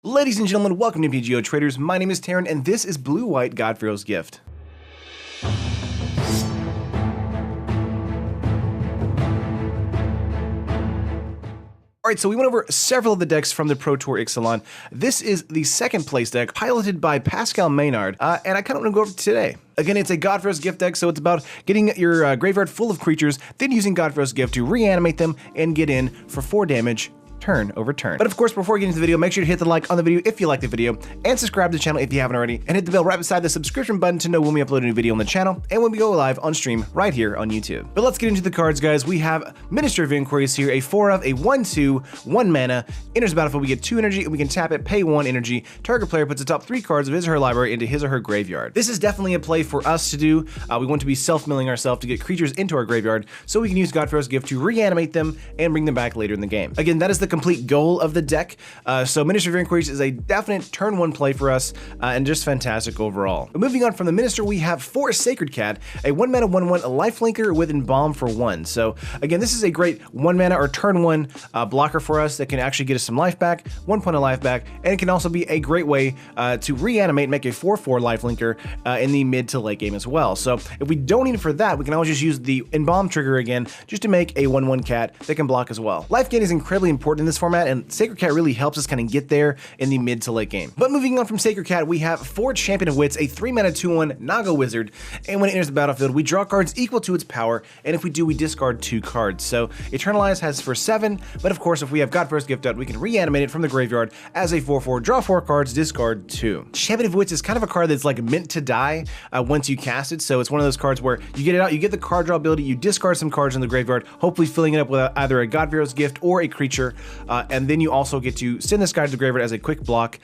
Ladies and gentlemen, welcome to MTG Traders. My name is Taryn, and this is Blue-White God-Pharaoh's Gift. Alright, so we went over several of the decks from the Pro Tour Ixalan. This is the second place deck, piloted by Pascal Maynard, and I kind of want to go over it today. Again, it's a God-Pharaoh's Gift deck, so it's about getting your graveyard full of creatures, then using God-Pharaoh's Gift to reanimate them and get in for 4 damage. Turn over turn. But of course, before we get into the video, make sure to hit the like on the video if you like the video, and subscribe to the channel if you haven't already, and hit the bell right beside the subscription button to know when we upload a new video on the channel and when we go live on stream right here on YouTube. But let's get into the cards, guys. We have Minister of Inquiries here, a 4-of, a 1/2, 1 mana, enters the battlefield, we get 2 energy, and we can tap it, pay 1 energy. Target player puts the top 3 cards of his or her library into his or her graveyard. This is definitely a play for us to do. We want to be self-milling ourselves to get creatures into our graveyard, so we can use God-Pharaoh's Gift to reanimate them and bring them back later in the game. Again, that is the complete goal of the deck, so Minister of Inquiries is a definite turn 1 play for us, and just fantastic overall. But moving on from the Minister, we have 4 Sacred Cat, a 1 mana 1/1 lifelinker with Embalm for 1. So again, this is a great 1 mana or turn 1 blocker for us that can actually get us some life back, 1 point of life back, and it can also be a great way to reanimate, make a 4/4 lifelinker in the mid to late game as well. So if we don't need it for that, we can always just use the Embalm trigger again, just to make a 1/1 cat that can block as well. Life gain is incredibly important in this format, and Sacred Cat really helps us kind of get there in the mid to late game. But moving on from Sacred Cat, we have 4 Champion of Wits, a 3 mana 2/1 Naga Wizard, and when it enters the battlefield, we draw cards equal to its power, and if we do, we discard 2 cards. So Eternalize has for 7, but of course, if we have God-Pharaoh's Gift out, we can reanimate it from the graveyard as a 4/4, draw 4 cards, discard 2. Champion of Wits is kind of a card that's like meant to die once you cast it, so it's one of those cards where you get it out, you get the card draw ability, you discard some cards in the graveyard, hopefully filling it up with either a God-Pharaoh's Gift or a creature, and then you also get to send this guy to the graveyard as a quick block,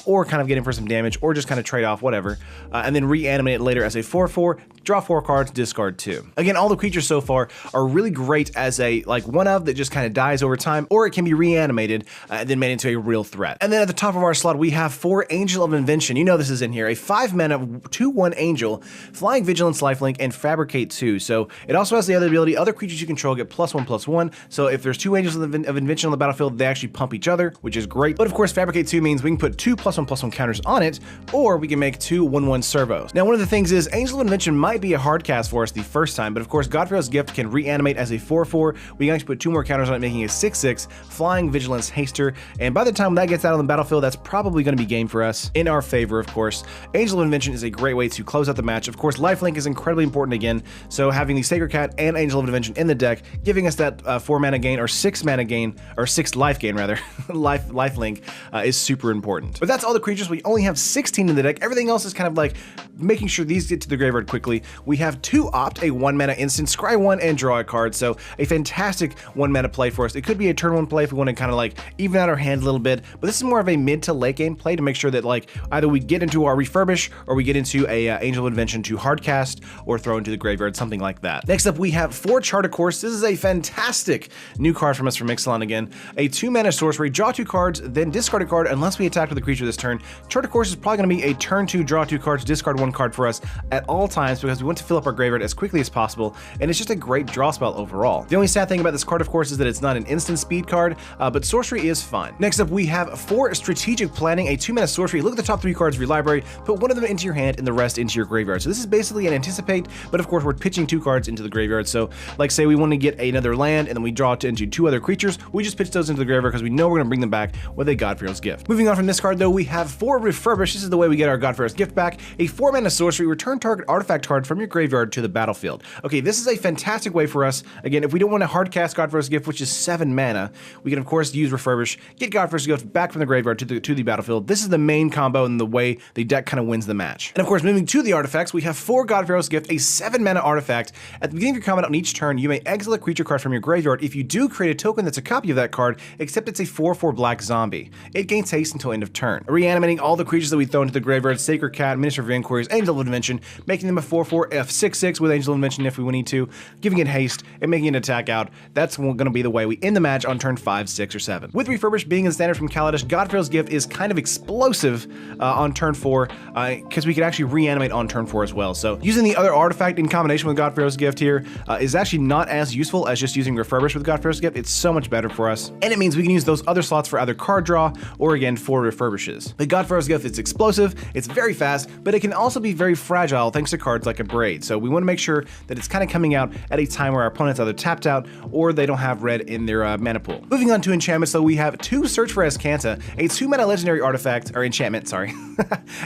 or kind of get in for some damage, or just kind of trade off, whatever, and then reanimate it later as a 4/4, draw 4 cards, discard 2. Again, all the creatures so far are really great as a like 1-of that just kind of dies over time, or it can be reanimated and then made into a real threat. And then at the top of our slot, we have 4 Angel of Invention. You know this is in here, a 5 mana 2/1 Angel, Flying Vigilance, Lifelink, and Fabricate 2. So it also has the other ability, other creatures you control get +1/+1. So if there's 2 Angels of Invention on the battlefield, they actually pump each other, which is great. But of course, Fabricate 2 means we can put 2 +1/+1 counters on it, or we can make 2 1/1 servos. Now, one of the things is Angel of Invention might be a hard cast for us the first time, but of course, God-Pharaoh's Gift can reanimate as a 4/4. We can actually put 2 more counters on it, making a 6/6 Flying Vigilance Haster. And by the time that gets out on the battlefield, that's probably going to be game for us in our favor, of course. Angel of Invention is a great way to close out the match. Of course, Lifelink is incredibly important again, so having the Sacred Cat and Angel of Invention in the deck, giving us that 4 mana gain, or 6 mana gain, or 6 life gain rather, lifelink is super important. But that's all the creatures. We only have 16 in the deck. Everything else is kind of like making sure these get to the graveyard quickly. We have 2 Opt, a 1 mana instant, scry 1 and draw a card, so a fantastic 1 mana play for us. It could be a turn 1 play if we want to kind of like even out our hand a little bit, but this is more of a mid to late game play to make sure that like either we get into our Refurbish or we get into a Angel of Invention to hardcast or throw into the graveyard, something like that. Next up, we have 4 Chart a Course. This is a fantastic new card from us from Ixalan again. A 2 mana sorcery, draw 2 cards, then discard a card unless we attack with a creature this turn. Chart a Course is probably going to be a turn 2, draw 2 cards, discard 1 card for us at all times because we want to fill up our graveyard as quickly as possible, and it's just a great draw spell overall. The only sad thing about this card, of course, is that it's not an instant speed card, but sorcery is fun. Next up, we have 4 Strategic Planning, a 2 mana sorcery. Look at the top 3 cards of your library, put 1 of them into your hand and the rest into your graveyard. So this is basically an Anticipate, but of course we're pitching 2 cards into the graveyard. So like say we want to get another land and then we draw it into 2 other creatures, we just pitch those into the graveyard because we know we're going to bring them back with a God-Pharaoh's Gift. Moving on from this card though, we have 4 Refurbish. This is the way we get our God-Pharaoh's Gift back. A 4 mana sorcery, return target artifact card from your graveyard to the battlefield. Okay, this is a fantastic way for us. Again, if we don't want to hardcast God-Pharaoh's Gift, which is 7 mana, we can of course use Refurbish, get God-Pharaoh's Gift back from the graveyard to the battlefield. This is the main combo and the way the deck kind of wins the match. And of course, moving to the artifacts, we have 4 God-Pharaoh's Gift, a 7 mana artifact. At the beginning of your combat on each turn, you may exile a creature card from your graveyard. If you do, create a token that's a copy of that card, except it's a 4/4 black zombie. It gains haste until end of turn. Reanimating all the creatures that we throw into the graveyard, Sacred Cat, Minister of Inquiries, Angel of Invention, making them a 4/4 F6/6 with Angel of Invention if we need to, giving it haste and making it attack out. That's going to be the way we end the match on turn 5, 6, or 7. With Refurbish being in standard from Kaladesh, God-Pharaoh's Gift is kind of explosive on turn 4 because we can actually reanimate on turn 4 as well. So using the other artifact in combination with God-Pharaoh's Gift here is actually not as useful as just using Refurbish with God-Pharaoh's Gift. It's so much better for us. and it means we can use those other slots for either card draw or again for refurbishes. The God-Pharaoh's Gift is explosive, it's very fast, but it can also be very fragile thanks to cards like a Braid. So we want to make sure that it's kind of coming out at a time where our opponent's either tapped out or they don't have red in their mana pool. Moving on to enchantments, though, we have 2 Search for Azcanta, a 2-mana legendary artifact, or enchantment, sorry.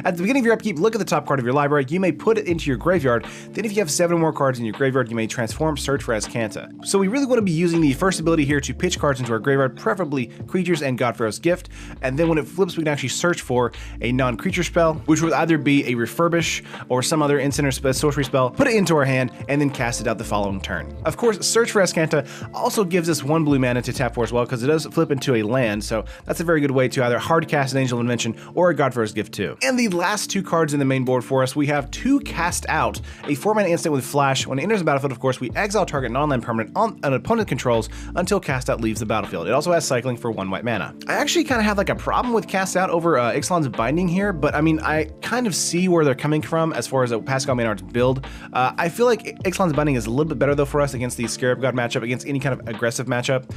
At the beginning of your upkeep, look at the top card of your library. You may put it into your graveyard. Then if you have 7 more cards in your graveyard, you may transform Search for Azcanta. So we really want to be using the first ability here to pitch cards into our graveyard, preferably creatures and God-Pharaoh's Gift. And then when it flips, we can actually search for a non-creature spell, which would either be a refurbish or some other instant or sorcery spell, put it into our hand, and then cast it out the following turn. Of course, Search for Azcanta also gives us 1 blue mana to tap for as well, because it does flip into a land, so that's a very good way to either hard cast an Angel of Invention or a God-Pharaoh's Gift too. And the last 2 cards in the main board for us, we have 2 Cast Out, a 4-mana instant with Flash. When it enters the battlefield, of course, we exile target non-land permanent an opponent controls until Cast Out leaves the battlefield. It also has cycling for 1 white mana. I actually kind of have like a problem with Cast Out over Ixalan's Binding here, but I mean, I kind of see where they're coming from as far as Pascal Maynard's build. I feel like Ixalan's Binding is a little bit better though for us against the Scarab God matchup, against any kind of aggressive matchup,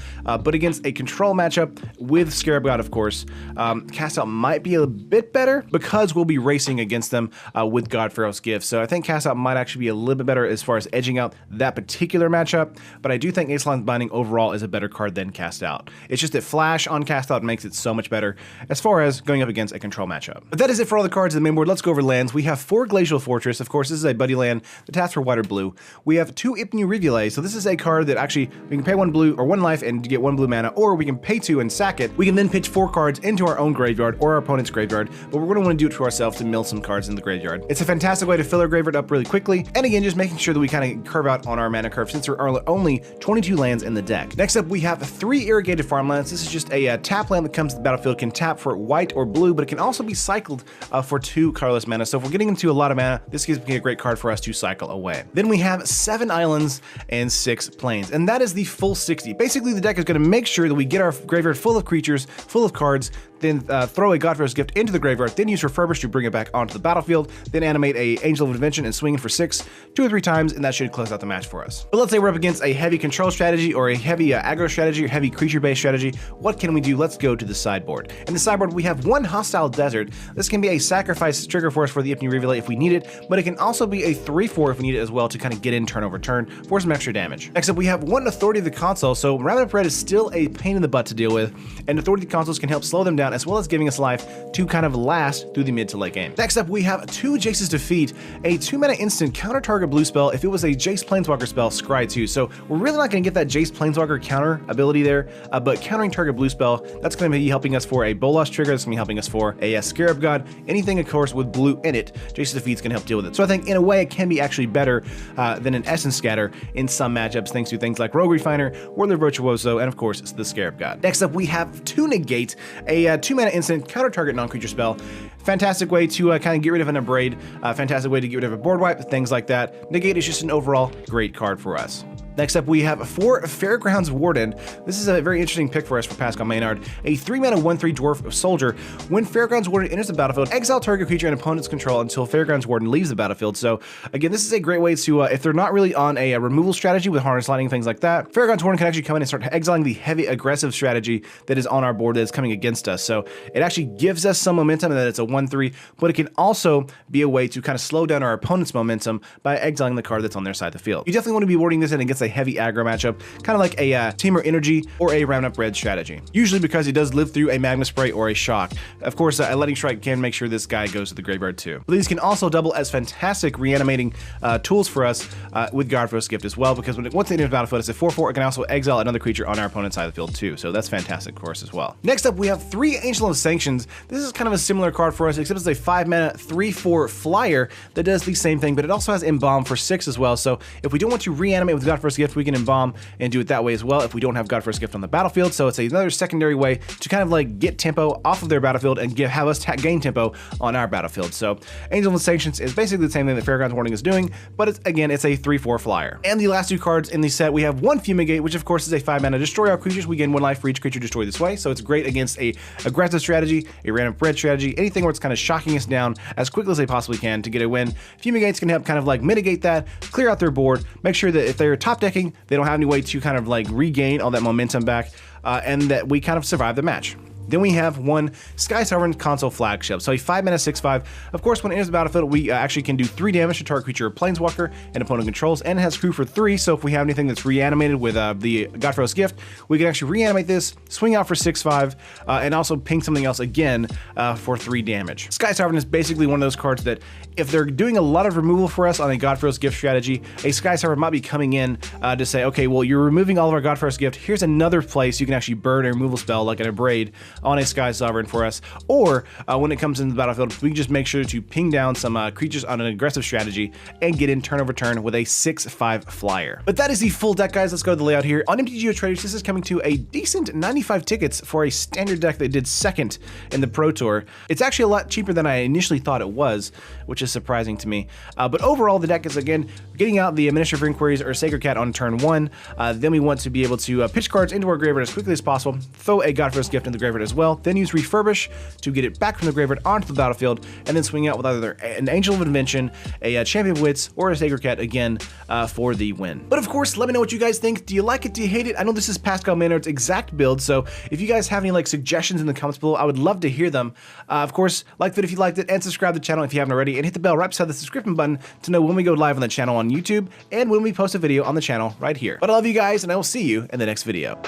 but against a control matchup with Scarab God, of course, Cast Out might be a bit better because we'll be racing against them with God-Pharaoh's Gift. So I think Cast Out might actually be a little bit better as far as edging out that particular matchup, but I do think Ixalan's Binding overall is a better card than Cast Out. It's just that Flash on Cast Out makes it so much better as far as going up against a control matchup. But that is it for all the cards in the main board. Let's go over lands. We have 4 Glacial Fortress. Of course, this is a buddy land that taps for white or blue. We have 2 Ipnu Rivulet. So this is a card that actually we can pay 1 blue or 1 life and get 1 blue mana, or we can pay 2 and sack it. We can then pitch 4 cards into our own graveyard or our opponent's graveyard, but we're going to want to do it to ourselves to mill some cards in the graveyard. It's a fantastic way to fill our graveyard up really quickly, and again, just making sure that we kind of curve out on our mana curve since there are only 22 lands in the deck. Next up, we have 3 Irrigated Farmlands. This is just a tap land that comes to the battlefield, can tap for white or blue, but it can also be cycled for 2 colorless mana. So if we're getting into a lot of mana, this gives me a great card for us to cycle away. Then we have 7 islands and 6 plains, and that is the full 60. Basically, the deck is going to make sure that we get our graveyard full of creatures, full of cards, then throw a God-Pharaoh's Gift into the graveyard, then use Refurbish to bring it back onto the battlefield, then animate a Angel of Invention and swing it for 6 2 or 3 times, and that should close out the match for us. But let's say we're up against a heavy control strategy or a heavy aggro strategy or heavy creature-based strategy. What can we do? Let's go to the sideboard. In the sideboard, we have 1 Hostile Desert. This can be a sacrifice trigger for us for the Ipnu Rivulet if we need it, but it can also be a 3/4 if we need it as well to kind of get in turn over turn for some extra damage. Next up, we have 1 Authority of the Console. So Rabbit Up Red is still a pain in the butt to deal with, and Authority of the Consoles can help slow them down as well as giving us life to kind of last through the mid to late game. Next up, we have 2 Jace's Defeat, a 2-mana instant counter target blue spell. If it was a Jace Planeswalker spell, scry 2. So we're really not going to get that Jace Planeswalker counter ability there, but countering target blue spell, that's going to be helping us for a Bolas trigger, that's going to be helping us for a Scarab God, anything of course with blue in it, Jace's Defeat's going to help deal with it. So I think in a way it can be actually better than an Essence Scatter in some matchups thanks to things like Rogue Refiner, Warlord Virtuoso, and of course the Scarab God. Next up, we have 2 Negate, a 2-mana instant counter target non-creature spell. Fantastic way to kind of get rid of an Abrade, fantastic way to get rid of a board wipe, things like that. Negate is just an overall great card for us. Next up, we have 4 Fairgrounds Warden. This is a very interesting pick for us for Pascal Maynard. A 3-mana 1/3 Dwarf Soldier. When Fairgrounds Warden enters the battlefield, exile target creature and opponent's control until Fairgrounds Warden leaves the battlefield. So again, this is a great way to, if they're not really on a removal strategy with Harness Lightning, things like that, Fairgrounds Warden can actually come in and start exiling the heavy aggressive strategy that is on our board that is coming against us. So it actually gives us some momentum and that it's a 1/3, but it can also be a way to kind of slow down our opponent's momentum by exiling the card that's on their side of the field. You definitely want to be warding this in against a heavy aggro matchup, kind of like a Tamer Energy or a Round Up Red strategy. Usually because it does live through a Magma Spray or a Shock. Of course, a Lightning Strike can make sure this guy goes to the graveyard too. But these can also double as fantastic reanimating tools for us with God-Pharaoh's Gift as well, because once they enter the battlefield, it's a 4/4. It can also exile another creature on our opponent's side of the field too, so that's fantastic, of course, as well. Next up, we have 3 Angel of Sanctions. This is kind of a similar card for us, except it's a 5-mana 3/4 flyer that does the same thing, but it also has Embalm for 6 as well. So if we don't want to reanimate with God-Pharaoh's Gift, we can Embalm and do it that way as well if we don't have God-Pharaoh's Gift on the battlefield. So it's another secondary way to kind of like get tempo off of their battlefield and have us gain tempo on our battlefield. So Angel of Sanctions is basically the same thing that Fairgrounds Warning is doing, but it's a 3/4 flyer. And the last 2 cards in the set, we have 1 Fumigate, which of course is a 5-mana destroy all creatures. We gain 1 life for each creature destroyed this way. So it's great against a aggressive strategy, a random red strategy, anything where it's kind of shocking us down as quickly as they possibly can to get a win. Fumigates can help kind of like mitigate that, clear out their board, make sure that if they're top decking, they don't have any way to kind of like regain all that momentum back, and that we kind of survive the match. Then we have one Sky Sovereign console flagship. So a 5-mana 6/5. Of course, when it enters the battlefield, we actually can do 3 damage to target creature or planeswalker and opponent controls, and it has crew for 3. So if we have anything that's reanimated with the God-Pharaoh's Gift, we can actually reanimate this, swing out for 6/5, and also ping something else again for 3 damage. Sky Sovereign is basically one of those cards that if they're doing a lot of removal for us on a God-Pharaoh's Gift strategy, a Sky Sovereign might be coming in to say, okay, well, you're removing all of our God-Pharaoh's Gift. Here's another place you can actually burn a removal spell like an Abrade on a Sky Sovereign for us. Or when it comes into the battlefield, we can just make sure to ping down some creatures on an aggressive strategy and get in turn over turn with a 6/5 flyer. But that is the full deck, guys. Let's go to the layout here. On MTG Traders, this is coming to a decent 95 tickets for a standard deck that did second in the Pro Tour. It's actually a lot cheaper than I initially thought it was, which is surprising to me. But overall, the deck is, again, getting out the Administrative Inquiries or Sacred Cat on turn 1. Then we want to be able to pitch cards into our graveyard as quickly as possible, throw a God-Pharaoh's Gift in the graveyard as well, then use Refurbish to get it back from the graveyard onto the battlefield, and then swing out with either an Angel of Invention, a Champion of Wits, or a Sacred Cat again for the win. But of course, let me know what you guys think. Do you like it? Do you hate it? I know this is Pascal Maynard's exact build, so if you guys have any like suggestions in the comments below, I would love to hear them. Of course, like the video if you liked it, and subscribe to the channel if you haven't already, and hit the bell right beside the subscription button to know when we go live on the channel on YouTube and when we post a video on the channel right here. But I love you guys, and I will see you in the next video.